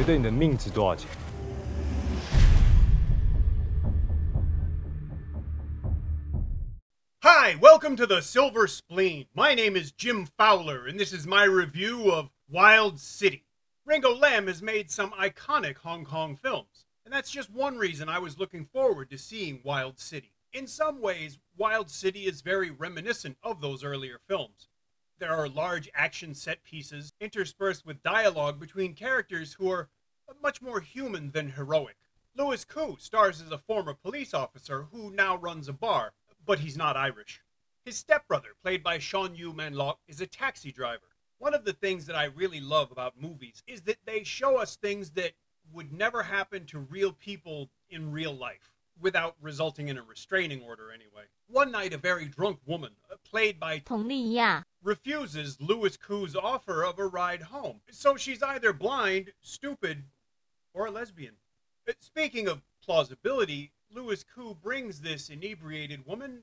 得你的命值多少钱？ Hi, welcome to the Silver Spleen. My name is Jim Fowler, and this is my review of Wild City. Ringo Lam has made some iconic Hong Kong films, and that's just one reason I was looking forward to seeing Wild City. In some ways, Wild City is very reminiscent of those earlier films. There are large action set pieces interspersed with dialogue between characters who are much more human than heroic. Louis Koo stars as a former police officer who now runs a bar, but he's not Irish. His stepbrother, played by Shawn is a taxi driver. One of the things that I really love about movies is that they show us things that would never happen to real people in real life, without resulting in a restraining order anyway. One night, a very drunk woman, played by 佟丽娅 refuses Louis Koo's offer of a ride home. So she's either blind, stupid, or a lesbian. Speaking of plausibility, Louis Koo brings this inebriated woman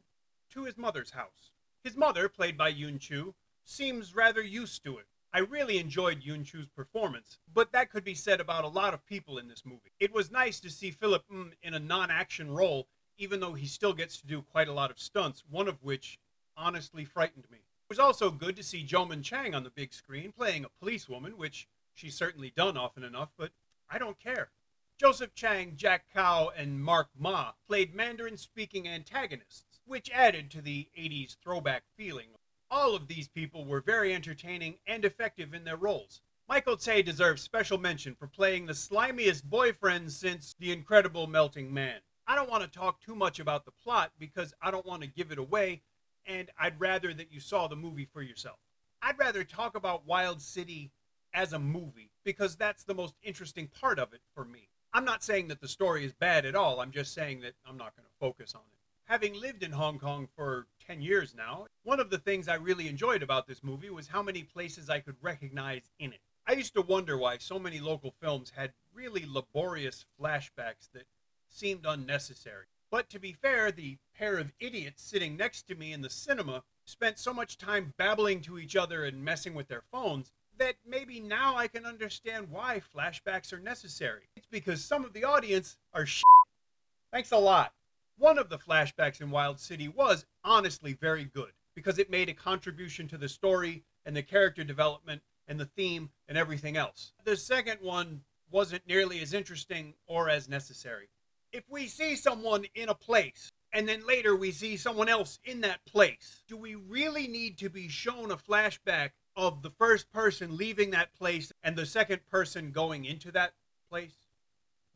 to his mother's house. His mother, played by Yun Chu, seems rather used to it. I really enjoyed Yun Chu's performance, but that could be said about a lot of people in this movie. It was nice to see Philip in a non-action role, even though he still gets to do quite a lot of stunts, one of which honestly frightened me. It was also good to see Joman Chang on the big screen playing a policewoman, which she's certainly done often enough, but I don't care. Joseph Chang, Jack Cao, and Mark Ma played Mandarin-speaking antagonists, which added to the 80s throwback feeling. All of these people were very entertaining and effective in their roles. Michael Tsai deserves special mention for playing the slimiest boyfriend since The Incredible Melting Man. I don't want to talk too much about the plot because I don't want to give it away, and I'd rather that you saw the movie for yourself. I'd rather talk about Wild City as a movie because that's the most interesting part of it for me. I'm not saying that the story is bad at all. I'm just saying that I'm not going to focus on it. Having lived in Hong Kong for 10 years now, one of the things I really enjoyed about this movie was how many places I could recognize in it. I used to wonder why so many local films had really laborious flashbacks that seemed unnecessary. But to be fair, the pair of idiots sitting next to me in the cinema spent so much time babbling to each other and messing with their phones that maybe now I can understand why flashbacks are necessary. It's because some of the audience are shit. Thanks a lot. One of the flashbacks in Wild City was honestly very good because it made a contribution to the story and the character development and the theme and everything else. The second one wasn't nearly as interesting or as necessary. If we see someone in a place and then later we see someone else in that place, do we really need to be shown a flashback of the first person leaving that place and the second person going into that place?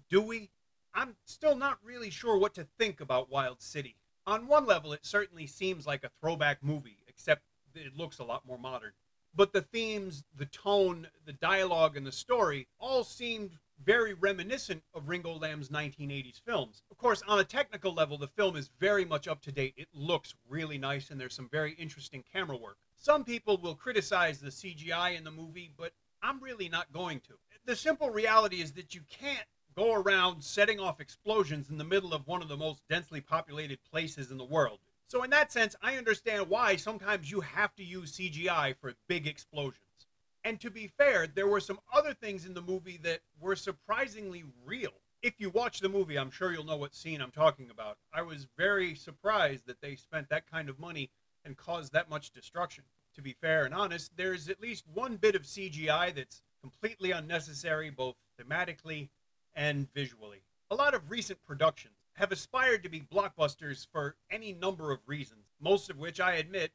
Do we? I'm still not really sure what to think about Wild City. On one level, it certainly seems like a throwback movie, except it looks a lot more modern. But the themes, the tone, the dialogue, and the story all seemed very reminiscent of Ringo Lam's 1980s films. Of course, on a technical level, the film is very much up to date. It looks really nice, and there's some very interesting camera work. Some people will criticize the CGI in the movie, but I'm really not going to. The simple reality is that you can't go around setting off explosions in the middle of one of the most densely populated places in the world. So in that sense, I understand why sometimes you have to use CGI for big explosions. And to be fair, there were some other things in the movie that were surprisingly real. If you watch the movie, I'm sure you'll know what scene I'm talking about. I was very surprised that they spent that kind of money and caused that much destruction. To be fair and honest, there's at least one bit of CGI that's completely unnecessary, both thematically and visually. A lot of recent productions have aspired to be blockbusters for any number of reasons, most of which I admit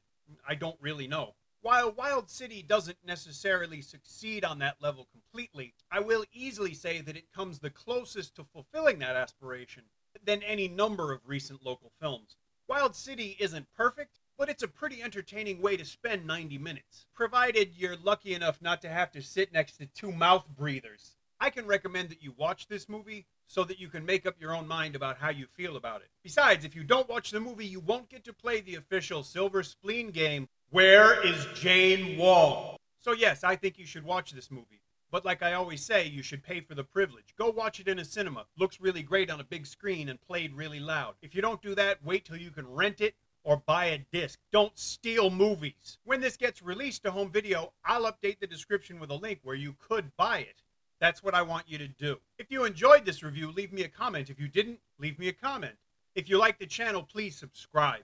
I don't really know. While Wild City doesn't necessarily succeed on that level completely, I will easily say that it comes the closest to fulfilling that aspiration than any number of recent local films. Wild City isn't perfect, but it's a pretty entertaining way to spend 90 minutes, provided you're lucky enough not to have to sit next to two mouth breathers. I can recommend that you watch this movie so that you can make up your own mind about how you feel about it. Besides, if you don't watch the movie, you won't get to play the official Silver Spleen game, Where is Jane Wong? So yes, I think you should watch this movie. But like I always say, you should pay for the privilege. Go watch it in a cinema. Looks really great on a big screen and played really loud. If you don't do that, wait till you can rent it or buy a disc. Don't steal movies. When this gets released to home video, I'll update the description with a link where you could buy it. That's what I want you to do. If you enjoyed this review, leave me a comment. If you didn't, leave me a comment. If you like the channel, please subscribe.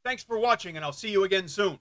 Thanks for watching, and I'll see you again soon.